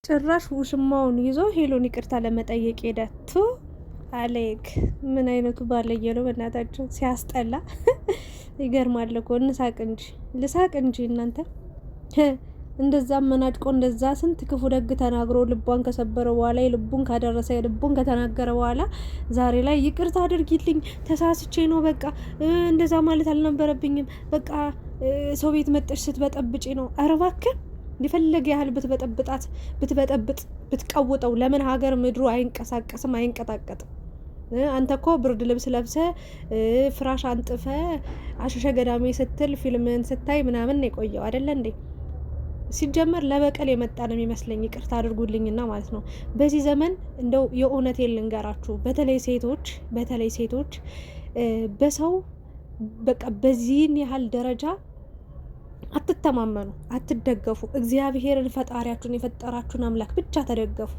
ጭራሽ ውሽማውን ይዞ ሄሎን ይቅርታ ለመጠየቅ ሄደቱ አሌክ ምን አይነቱ ባለየ ነው በእናታቸው ሲያስጠላ። ይገርማል እኮ ልሳቅ እንጂ እናንተ እንደዛ መናድቆ እንደዛ ስንት ክፉ ደግ ተናግሮ ልቧን ከሰበረ በኋላ ልቡን ካደረሰ ልቡን ከተናገረ በኋላ ዛሬ ላይ ይቅርታ አድርጊልኝ ተሳስቼ ነው በቃ እንደዛ ማለት አልነበረብኝም በቃ ሰው ቤት መጥተሽ ስትበጠብጪ ነው። ኧረ እባክህ የፈለገ ያህል ብትበጠብጥ ብትቀውጠው ለምን ሀገር ምድሩ አይንቀሳቀስም አይንቀጣቀጥም? አንተ እኮ ብርድ ልብስ ለብሰ ፍራሽ አንጥፈ አሸሸ ገዳሜ ስትል ፊልምን ስታይ ምናምን የቆየው አይደለ እንዴ? ሲጀመር ለበቀል የመጣ ነው የሚመስለኝ። ይቅርታ አድርጉልኝና ማለት ነው። በዚህ ዘመን እንደው የእውነቴን ልንገራችሁ፣ በተለይ ሴቶች በሰው በቃ በዚህን ያህል ደረጃ አትተማመኑ፣ አትደገፉ። እግዚአብሔርን ፈጣሪያችሁን የፈጠራችሁን አምላክ ብቻ ተደገፉ።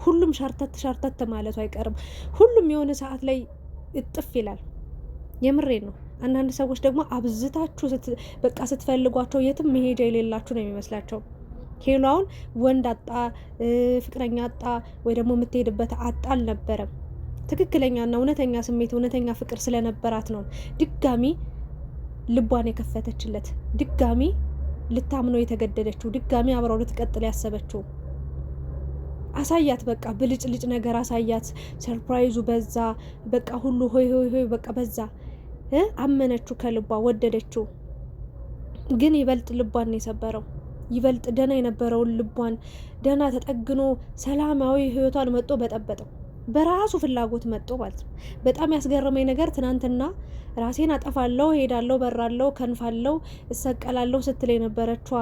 ሁሉም ሸርተት ማለቱ አይቀርም። ሁሉም የሆነ ሰዓት ላይ እጥፍ ይላል። የምሬን ነው። አንዳንድ ሰዎች ደግሞ አብዝታችሁ በቃ ስትፈልጓቸው የትም መሄጃ የሌላችሁ ነው የሚመስላቸው። ሄሏውን ወንድ አጣ፣ ፍቅረኛ አጣ፣ ወይ ደግሞ የምትሄድበት አጣ አልነበረም። ትክክለኛና እውነተኛ ስሜት እውነተኛ ፍቅር ስለነበራት ነው ድጋሚ ልቧን የከፈተችለት፣ ድጋሚ ልታምነው የተገደደችው፣ ድጋሚ አብረው ልትቀጥል ያሰበችው። አሳያት በቃ ብልጭልጭ ነገር አሳያት። ሰርፕራይዙ በዛ፣ በቃ ሁሉ ሆይ በቃ በዛ። አመነችው፣ ከልቧ ወደደችው። ግን ይበልጥ ልቧን ነው የሰበረው። ይበልጥ ደህና የነበረውን ልቧን ደህና ተጠግኖ ሰላማዊ ህይወቷን መጥቶ በጠበጠው። በራሱ ፍላጎት መጥቶ ማለት ነው። በጣም ያስገረመኝ ነገር ትናንትና ራሴን አጠፋለሁ፣ ሄዳለሁ፣ በራለሁ፣ ከንፋለሁ፣ እሰቀላለሁ ስትል የነበረችዋ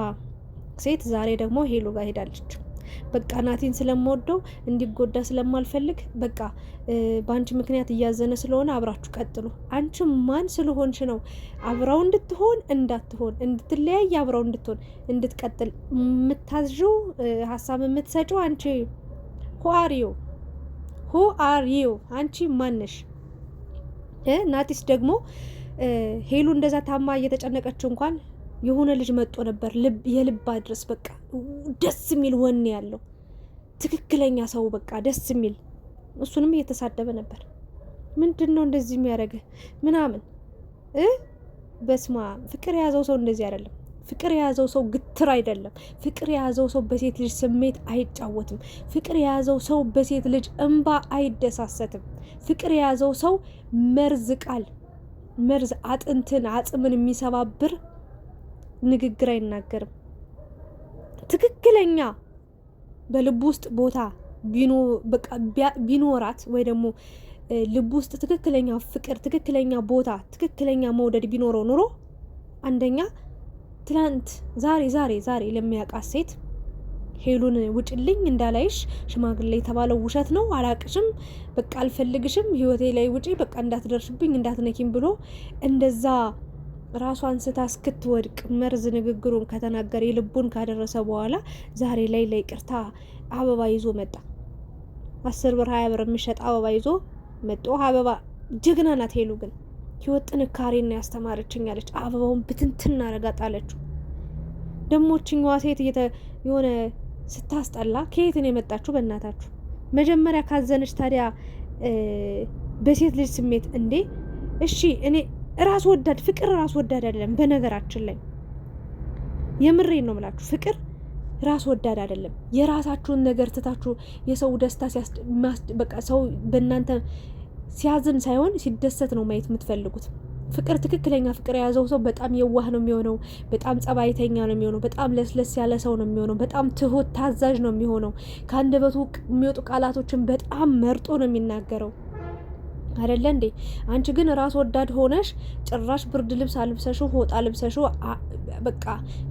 ሴት ዛሬ ደግሞ ሄሉ ጋር ሄዳለች። በቃ ናቲን ስለምወደው እንዲጎዳ ስለማልፈልግ በቃ በአንቺ ምክንያት እያዘነ ስለሆነ አብራችሁ ቀጥሉ። አንቺ ማን ስለሆንሽ ነው አብራው እንድትሆን እንዳትሆን እንድትለያይ አብራው እንድትሆን እንድትቀጥል የምታዝዥው ሀሳብ የምትሰጪው? አንቺ ሁ አር ዩ አንቺ ማነሽ? ናቲስ ደግሞ ሄሉ እንደዛ ታማ እየተጨነቀችው እንኳን የሆነ ልጅ መጥቶ ነበር የልብ አድረስ በቃ ደስ የሚል ወኔ ያለው ትክክለኛ ሰው በቃ ደስ የሚል እሱንም እየተሳደበ ነበር። ምንድነው እንደዚህ የሚያደርገ ምናምን በስማ ፍቅር የያዘው ሰው እንደዚህ አይደለም። ፍቅር የያዘው ሰው ግትር አይደለም። ፍቅር የያዘው ሰው በሴት ልጅ ስሜት አይጫወትም። ፍቅር የያዘው ሰው በሴት ልጅ እንባ አይደሳሰትም። ፍቅር የያዘው ሰው መርዝ አጥንትን አጽምን የሚሰባብር ንግግር አይናገርም። ትክክለኛ በልብ ውስጥ ቦታ ቢኖራት ወይ ደግሞ ልብ ውስጥ ትክክለኛ ፍቅር፣ ትክክለኛ ቦታ፣ ትክክለኛ መውደድ ቢኖረው ኑሮ አንደኛ ትላንት ዛሬ ለሚያውቃት ሴት ሄሉን ውጭልኝ እንዳላይሽ ሽማግሌ የተባለው ውሸት ነው፣ አላቅሽም፣ በቃ አልፈልግሽም፣ ህይወቴ ላይ ውጪ፣ በቃ እንዳትደርሽብኝ፣ እንዳትነኪም ብሎ እንደዛ ራሷን ስታ እስክትወድቅ መርዝ ንግግሩን ከተናገረ የልቡን ካደረሰ በኋላ ዛሬ ላይ ለይቅርታ አበባ ይዞ መጣ። 10 ብር 20 ብር የሚሸጥ አበባ ይዞ መጥቶ አበባ ጀግና ናት ሄሉ። ግን ህይወት ጥንካሬና ያስተማረችኝ አለች። አበባውን ብትንትና አረጋ ጣለችው። ደሞችኛዋ ሴት የሆነ ስታስጠላ ከየት ነው የመጣችሁ? በእናታችሁ መጀመሪያ ካዘነች ታዲያ በሴት ልጅ ስሜት እንዴ! እሺ እኔ ራስ ወዳድ ፍቅር ራስ ወዳድ አይደለም። በነገራችን ላይ የምሬን ነው የምላችሁ፣ ፍቅር ራስ ወዳድ አይደለም። የራሳችሁን ነገር ትታችሁ የሰው ደስታ በቃ ሰው በእናንተ ሲያዝን ሳይሆን ሲደሰት ነው ማየት የምትፈልጉት። ፍቅር ትክክለኛ ፍቅር የያዘው ሰው በጣም የዋህ ነው የሚሆነው። በጣም ጸባይተኛ ነው የሚሆነው። በጣም ለስለስ ያለ ሰው ነው የሚሆነው። በጣም ትሁት ታዛዥ ነው የሚሆነው። ከአንደበቱ የሚወጡ ቃላቶችን በጣም መርጦ ነው የሚናገረው። አይደለ እንዴ? አንቺ ግን ራስ ወዳድ ሆነሽ ጭራሽ ብርድ ልብስ አልብሰሽው ሆጣ ልብሰሽው በቃ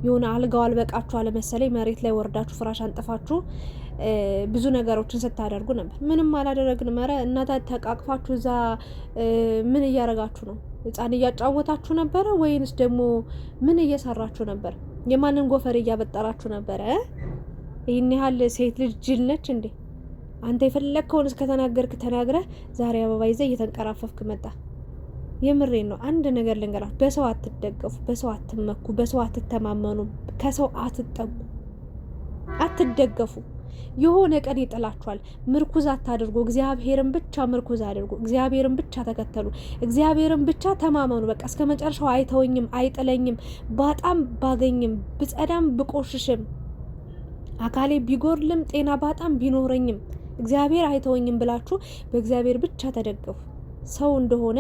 የሆነ አልጋው አልበቃችሁ አለመሰለኝ መሬት ላይ ወርዳችሁ ፍራሽ አንጥፋችሁ ብዙ ነገሮችን ስታደርጉ ነበር። ምንም አላደረግንም። ኧረ እናታ ተቃቅፋችሁ እዛ ምን እያረጋችሁ ነው? ህፃን እያጫወታችሁ ነበረ ወይንስ ደግሞ ምን እየሰራችሁ ነበር? የማንን ጎፈር እያበጠራችሁ ነበረ? ይህን ያህል ሴት ልጅ ጅል ነች እንዴ? አንተ የፈለግከውን እስከተናገርክ ተናግረህ ዛሬ አበባ ይዘህ እየተንቀራፈፍክ መጣ። የምሬን ነው። አንድ ነገር ልንገራችሁ፣ በሰው አትደገፉ፣ በሰው አትመኩ፣ በሰው አትተማመኑ፣ ከሰው አትጠጉ፣ አትደገፉ። የሆነ ቀን ይጥላችኋል። ምርኩዝ አታድርጉ። እግዚአብሔርን ብቻ ምርኩዝ አድርጉ። እግዚአብሔርን ብቻ ተከተሉ። እግዚአብሔርን ብቻ ተማመኑ። በቃ እስከ መጨረሻው አይተወኝም፣ አይጥለኝም፣ ባጣም ባገኝም፣ ብጸዳም ብቆሽሽም፣ አካሌ ቢጎርልም፣ ጤና ባጣም ቢኖረኝም እግዚአብሔር አይተወኝም ብላችሁ በእግዚአብሔር ብቻ ተደገፉ። ሰው እንደሆነ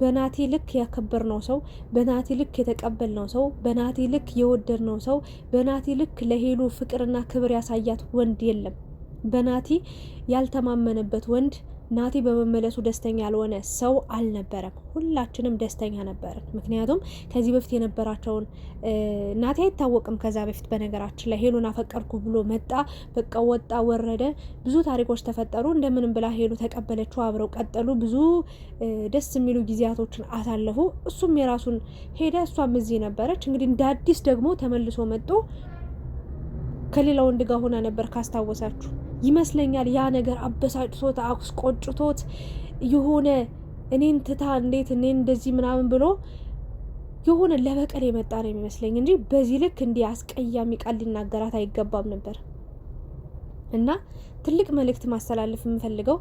በናቲ ልክ ያከበርነው ሰው፣ በናቲ ልክ የተቀበልነው ሰው፣ በናቲ ልክ የወደድነው ሰው፣ በናቲ ልክ ለሄሉ ፍቅርና ክብር ያሳያት ወንድ የለም። በናቲ ያልተማመነበት ወንድ፣ ናቲ በመመለሱ ደስተኛ ያልሆነ ሰው አልነበረም። ሁላችንም ደስተኛ ነበርን። ምክንያቱም ከዚህ በፊት የነበራቸውን ናቲ አይታወቅም። ከዛ በፊት በነገራችን ላይ ሄሉን አፈቀርኩ ብሎ መጣ፣ በቃ ወጣ ወረደ፣ ብዙ ታሪኮች ተፈጠሩ። እንደምንም ብላ ሄሉ ተቀበለችው፣ አብረው ቀጠሉ። ብዙ ደስ የሚሉ ጊዜያቶችን አሳለፉ። እሱም የራሱን ሄደ፣ እሷም እዚህ ነበረች። እንግዲህ እንደ አዲስ ደግሞ ተመልሶ መጥቶ ከሌላ ወንድ ጋር ሆና ነበር ካስታወሳችሁ ይመስለኛል። ያ ነገር አበሳጭቶት አስቆጭቶት የሆነ እኔን ትታ እንዴት እኔን እንደዚህ ምናምን ብሎ የሆነ ለበቀል የመጣ ነው የሚመስለኝ እንጂ በዚህ ልክ እንዲህ አስቀያሚ ቃል ሊናገራት አይገባም ነበር። እና ትልቅ መልእክት ማስተላለፍ የምፈልገው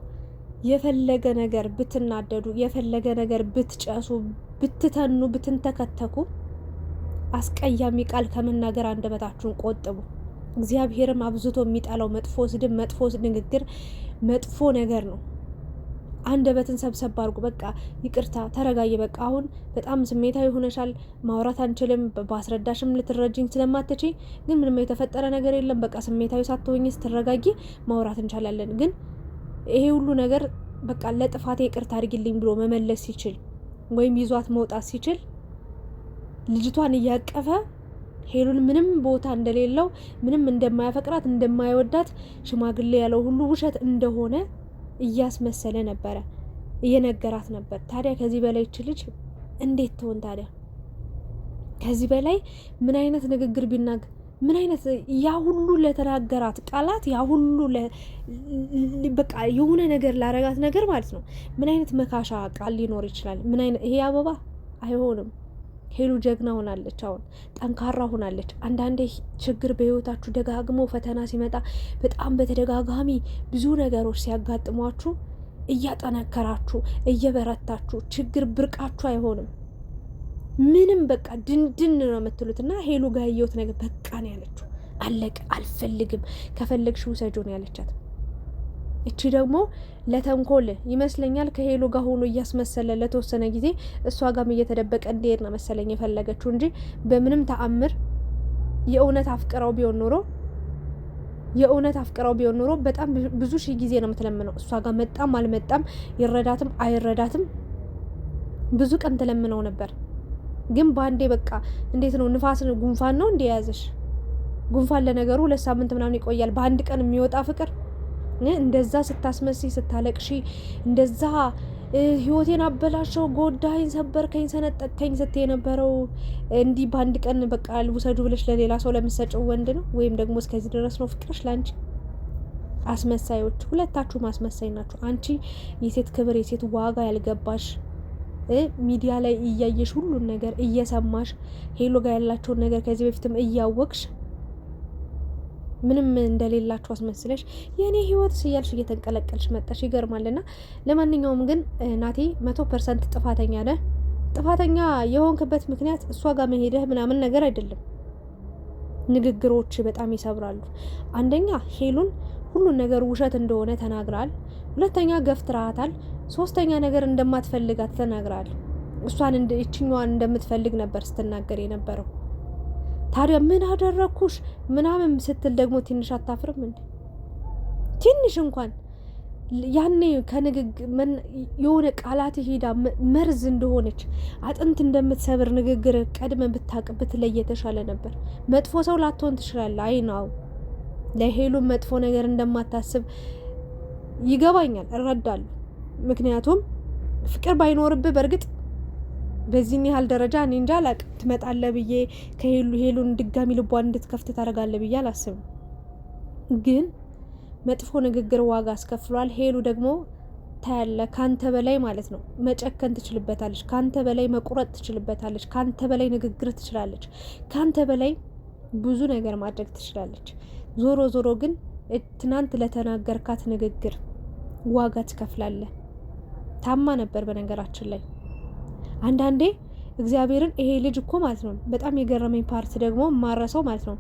የፈለገ ነገር ብትናደዱ፣ የፈለገ ነገር ብትጨሱ፣ ብትተኑ፣ ብትንተከተኩ አስቀያሚ ቃል ከመናገር አንደበታችሁን ቆጥቡ። እግዚአብሔርም አብዝቶ የሚጣለው መጥፎ ስድብ፣ መጥፎ ንግግር፣ መጥፎ ነገር ነው። አንደበትን ሰብሰብ አድርጉ። በቃ ይቅርታ፣ ተረጋይ። በቃ አሁን በጣም ስሜታዊ ሆነሻል፣ ማውራት አንችልም፣ ባስረዳሽም ልትረጅኝ ስለማትች፣ ግን ምንም የተፈጠረ ነገር የለም። በቃ ስሜታዊ ሳትሆኝ ስትረጋጊ ማውራት እንቻላለን። ግን ይሄ ሁሉ ነገር በቃ ለጥፋቴ ይቅርታ አድርጊልኝ ብሎ መመለስ ሲችል ወይም ይዟት መውጣት ሲችል ልጅቷን እያቀፈ ሄሉን ምንም ቦታ እንደሌለው፣ ምንም እንደማያፈቅራት፣ እንደማይወዳት ሽማግሌ ያለው ሁሉ ውሸት እንደሆነ እያስመሰለ ነበረ፣ እየነገራት ነበር። ታዲያ ከዚህ በላይ እች ልጅ እንዴት ትሆን ታዲያ? ከዚህ በላይ ምን አይነት ንግግር ቢናገር፣ ምን አይነት ያ ሁሉ ለተናገራት ቃላት፣ ያ ሁሉ በቃ የሆነ ነገር ላረጋት ነገር ማለት ነው። ምን አይነት መካሻ ቃል ሊኖር ይችላል? ምን አይነት ይሄ አበባ አይሆንም። ሄሉ ጀግና ሆናለች። አሁን ጠንካራ ሆናለች። አንዳንዴ ችግር በህይወታችሁ ደጋግሞ ፈተና ሲመጣ በጣም በተደጋጋሚ ብዙ ነገሮች ሲያጋጥሟችሁ እያጠነከራችሁ እየበረታችሁ ችግር ብርቃችሁ አይሆንም። ምንም በቃ ድንድን ነው የምትሉት። እና ሄሉ ጋር ያየሁት ነገር በቃ ነው ያለችው። አለቀ፣ አልፈልግም፣ ከፈለግሽ ውሰጂው ነው ያለቻት። እቺ ደግሞ ለተንኮል ይመስለኛል ከሄሉ ጋር ሆኖ እያስመሰለ ለተወሰነ ጊዜ እሷ ጋርም እየተደበቀ እንዲሄድ ነው መሰለኝ የፈለገችው እንጂ በምንም ተአምር የእውነት አፍቅራው ቢሆን ኖሮ በጣም ብዙ ሺህ ጊዜ ነው የምትለምነው። እሷ ጋር መጣም አልመጣም፣ ይረዳትም አይረዳትም ብዙ ቀን ትለምነው ነበር። ግን ባንዴ በቃ እንዴት ነው ንፋስ ጉንፋን ነው እንደያዘሽ። ጉንፋን ለነገሩ 2 ሳምንት ምናምን ይቆያል። በአንድ ቀን የሚወጣ ፍቅር እንደዛ ስታስመሲ ስታለቅሺ፣ እንደዛ ህይወቴን አበላሸው፣ ጎዳኝ፣ ሰበርከኝ፣ ሰነጠቅከኝ ስትይ የነበረው እንዲህ በአንድ ቀን በቃ ውሰዱ ብለሽ ለሌላ ሰው ለምትሰጪው ወንድ ነው? ወይም ደግሞ እስከዚህ ድረስ ነው ፍቅርሽ ለአንቺ? አስመሳዮች፣ ሁለታችሁም አስመሳይ ናችሁ። አንቺ የሴት ክብር የሴት ዋጋ ያልገባሽ ሚዲያ ላይ እያየሽ ሁሉን ነገር እየሰማሽ ሄሎ ጋር ያላቸውን ነገር ከዚህ በፊትም እያወቅሽ ምንም እንደሌላችሁ አስመስለሽ የኔ ህይወት እያልሽ እየተንቀለቀልሽ መጣሽ። ይገርማልና ለማንኛውም ግን ናቲ 100% ጥፋተኛ ነህ። ጥፋተኛ የሆንክበት ምክንያት እሷ ጋር መሄድህ ምናምን ነገር አይደለም። ንግግሮች በጣም ይሰብራሉ። አንደኛ ሄሉን ሁሉን ነገር ውሸት እንደሆነ ተናግራል። ሁለተኛ ገፍትራታል። ሶስተኛ ነገር እንደማትፈልጋት ተናግራል። እሷን እችኛዋን እንደምትፈልግ ነበር ስትናገር የነበረው። ታዲያ ምን አደረኩሽ ምናምን ስትል ደግሞ ትንሽ አታፍርም እንዴ? ትንሽ እንኳን ያኔ የሆነ ቃላት ሄዳ መርዝ እንደሆነች አጥንት እንደምትሰብር ንግግር ቀድመ ብታቅ ብትለይ የተሻለ ነበር። መጥፎ ሰው ላትሆን ትችላለህ። አይ ነው ለሄሉ መጥፎ ነገር እንደማታስብ ይገባኛል፣ እረዳለሁ። ምክንያቱም ፍቅር ባይኖርብህ በእርግጥ በዚህን ያህል ደረጃ እኔ እንጃ አላቅም ትመጣለህ ብዬ ሄሉን ድጋሚ ልቧን እንድትከፍት ታደርጋለህ ብዬ አላስብም። ግን መጥፎ ንግግር ዋጋ አስከፍሏል። ሄሉ ደግሞ ታያለ ካንተ በላይ ማለት ነው መጨከን ትችልበታለች፣ ካንተ በላይ መቁረጥ ትችልበታለች፣ ካንተ በላይ ንግግር ትችላለች፣ ካንተ በላይ ብዙ ነገር ማድረግ ትችላለች። ዞሮ ዞሮ ግን ትናንት ለተናገርካት ንግግር ዋጋ ትከፍላለህ። ታማ ነበር በነገራችን ላይ። አንዳንዴ እግዚአብሔርን ይሄ ልጅ እኮ ማለት ነው በጣም የገረመኝ ፓርት ደግሞ ማረሰው ማለት ነው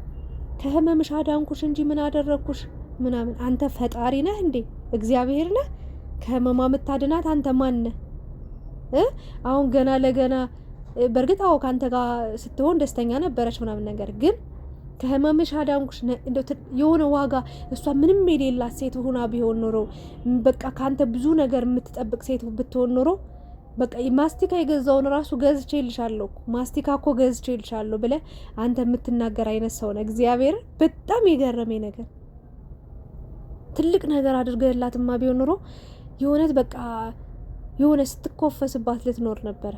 ከህመምሽ አዳንኩሽ እንጂ ምን አደረግኩሽ ምናምን። አንተ ፈጣሪ ነህ እንዴ? እግዚአብሔር ነህ? ከህመማ የምታድናት አንተ ማን ነህ? አሁን ገና ለገና በእርግጥ አዎ ከአንተ ጋር ስትሆን ደስተኛ ነበረች ምናምን፣ ነገር ግን ከህመምሽ አዳንኩሽ የሆነ ዋጋ እሷ ምንም የሌላት ሴት ሆና ቢሆን ኖሮ በቃ ከአንተ ብዙ ነገር የምትጠብቅ ሴት ብትሆን ኖሮ በቃ ማስቲካ የገዛውን ራሱ ገዝቼ ልሻለሁ ማስቲካ እኮ ገዝቼ ልሻለሁ ብለህ አንተ የምትናገር አይነት ሰው ነህ። እግዚአብሔር በጣም የገረመኝ ነገር ትልቅ ነገር አድርገህላትማ ቢሆን ኖሮ የሆነት በቃ የሆነ ስትኮፈስባት ልትኖር ነበረ።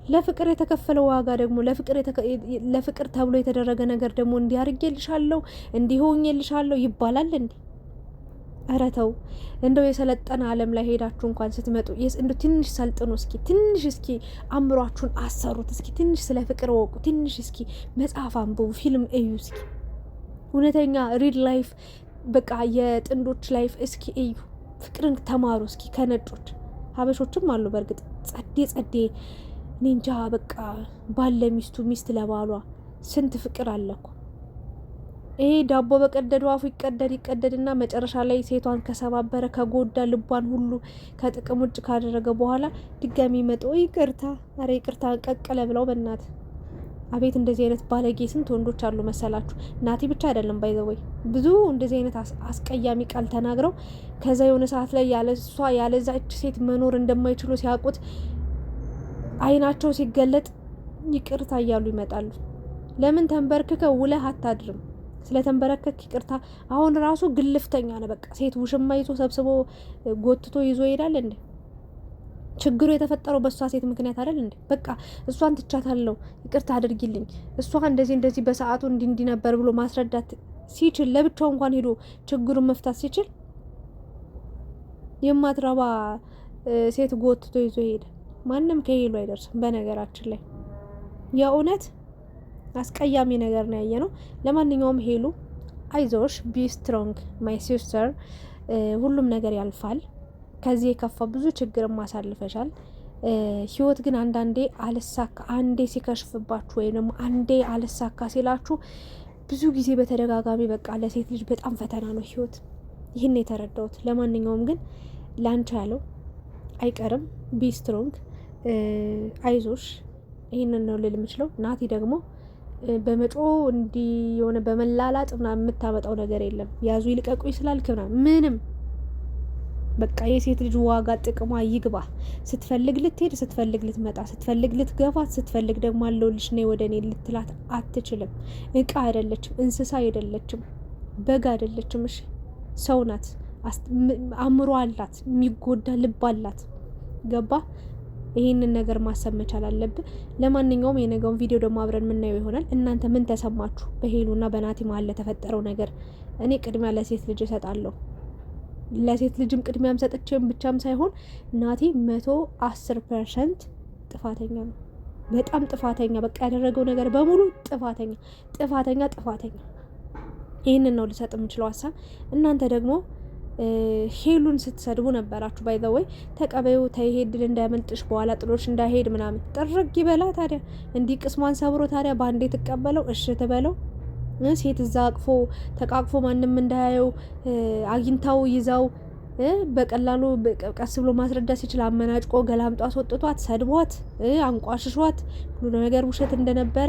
ለፍቅር የተከፈለ ዋጋ ደግሞ ለፍቅር ተብሎ የተደረገ ነገር ደግሞ እንዲያርጌልሻለሁ እንዲሆኝልሻለሁ ይባላል እንዴ? ኧረ ተው። እንደው የሰለጠነ ዓለም ላይ ሄዳችሁ እንኳን ስትመጡ እንደው ትንሽ ሰልጥኑ እስኪ፣ ትንሽ እስኪ አእምሯችሁን አሰሩት እስኪ፣ ትንሽ ስለ ፍቅር ወቁ፣ ትንሽ እስኪ መጽሐፍ አንብቡ፣ ፊልም እዩ እስኪ፣ እውነተኛ ሪል ላይፍ በቃ የጥንዶች ላይፍ እስኪ እዩ፣ ፍቅርን ተማሩ እስኪ ከነጮች። ሀበሾችም አሉ በእርግጥ ጸዴ ኒንጃ በቃ ባለ ሚስቱ ሚስት ለባሏ ስንት ፍቅር አለኩ። ይሄ ዳቦ በቀደዱ አፉ ይቀደድና መጨረሻ ላይ ሴቷን ከሰባበረ ከጎዳ ልቧን ሁሉ ከጥቅም ውጭ ካደረገ በኋላ ድጋሚ መጦ ይቅርታ፣ አረ ይቅርታ ቀቀለ ብለው በእናት አቤት! እንደዚህ አይነት ባለጌ ስንት ወንዶች አሉ መሰላችሁ። ናቲ ብቻ አይደለም ባይዘወይ ብዙ እንደዚህ አይነት አስቀያሚ ቃል ተናግረው ከዛ የሆነ ሰዓት ላይ ያለሷ ያለዛች ሴት መኖር እንደማይችሉ ሲያውቁት አይናቸው ሲገለጥ ይቅርታ እያሉ ይመጣሉ። ለምን ተንበርክከው ውለህ አታድርም? ስለተንበረከክ ይቅርታ። አሁን ራሱ ግልፍተኛ ነው በቃ። ሴት ውሽማ ይዞ ሰብስቦ ጎትቶ ይዞ ይሄዳል እንዴ? ችግሩ የተፈጠረው በእሷ ሴት ምክንያት አይደል እንዴ? በቃ እሷን ትቻታለሁ ይቅርታ አድርጊልኝ፣ እሷ እንደዚህ በሰዓቱ እንዲ ነበር ብሎ ማስረዳት ሲችል፣ ለብቻው እንኳን ሄዶ ችግሩን መፍታት ሲችል የማትረባ ሴት ጎትቶ ይዞ ይሄዳል። ማንም ከሄሉ አይደርስም። በነገራችን ላይ የእውነት አስቀያሚ ነገር ነው ያየ ነው። ለማንኛውም ሄሉ አይዞሽ፣ ቢ ስትሮንግ ማይ ሲስተር፣ ሁሉም ነገር ያልፋል። ከዚህ የከፋ ብዙ ችግር ማሳልፈሻል። ህይወት ግን አንዴ ሲከሽፍባችሁ ወይም ደግሞ አንዴ አልሳካ ሲላችሁ ብዙ ጊዜ በተደጋጋሚ በቃ ለሴት ልጅ በጣም ፈተና ነው ህይወት። ይህን የተረዳሁት። ለማንኛውም ግን ላንቺ ያለው አይቀርም። ቢ ስትሮንግ፣ አይዞሽ። ይህንን ነው ልል የምችለው። ናቲ ደግሞ በመጮ እንዲህ የሆነ በመላላጥ ምናምን የምታመጣው ነገር የለም። ያዙ ይልቀቁኝ ስላልክ ምንም በቃ የሴት ልጅ ዋጋ ጥቅሟ ይግባ። ስትፈልግ ልትሄድ፣ ስትፈልግ ልትመጣ፣ ስትፈልግ ልትገፋት፣ ስትፈልግ ደግሞ አለሁልሽ ነይ ወደ እኔ ልትላት አትችልም። እቃ አይደለችም፣ እንስሳ አይደለችም፣ በግ አይደለችም። እሺ ሰው ናት። አእምሮ አላት፣ የሚጎዳ ልብ አላት። ገባ? ይሄንን ነገር ማሰብ መቻል አለብን። ለማንኛውም የነገውን ቪዲዮ ደግሞ አብረን የምናየው ይሆናል። እናንተ ምን ተሰማችሁ በሄሉና በናቲ መሀል ለተፈጠረው ነገር? እኔ ቅድሚያ ለሴት ልጅ እሰጣለሁ። ለሴት ልጅም ቅድሚያም ሰጥቼም ብቻም ሳይሆን ናቲ 110% ጥፋተኛ ነው። በጣም ጥፋተኛ፣ በቃ ያደረገው ነገር በሙሉ ጥፋተኛ። ይህንን ነው ልሰጥ የምችለው ሀሳብ። እናንተ ደግሞ ሄሉን ስትሰድቡ ነበራችሁ። ባይ ዘ ወይ ተቀበዩ፣ ተይሄድ እንዳያመልጥሽ፣ በኋላ ጥሎሽ እንዳይሄድ ምናምን ጥርግ ይበላ። ታዲያ እንዲህ ቅስሟን ሰብሮ ታዲያ በአንዴ ትቀበለው? እሺ ትበለው። ሴት እዛ ተቃቅፎ ማንም እንዳያየው አግኝታው ይዛው በቀላሉ ቀስ ብሎ ማስረዳት ሲችል አመናጭቆ ገላምጧ አስወጥቷት፣ ሰድቧት፣ አንቋሽሿት፣ ሁሉ ነገር ውሸት እንደነበረ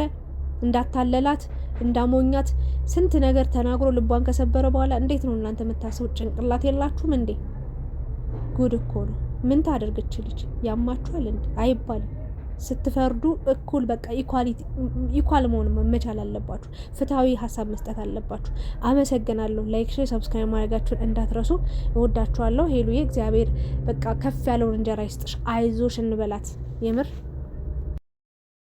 እንዳታለላት፣ እንዳሞኛት ስንት ነገር ተናግሮ ልቧን ከሰበረ በኋላ እንዴት ነው እናንተ የምታስቡት? ጭንቅላት የላችሁም እንዴ? ጉድ እኮ ነው። ምን ታደርግችልች? ያማችኋል እንዴ? አይባልም። ስትፈርዱ እኩል በቃ ኢኳል መሆን መቻል አለባችሁ። ፍትሃዊ ሀሳብ መስጠት አለባችሁ። አመሰግናለሁ። ላይክ፣ ሼር፣ ሰብስክራይብ ማድረጋችሁን እንዳትረሱ። እወዳችኋለሁ። ሄሉዬ እግዚአብሔር በቃ ከፍ ያለውን እንጀራ ይስጥሽ። አይዞሽ እንበላት የምር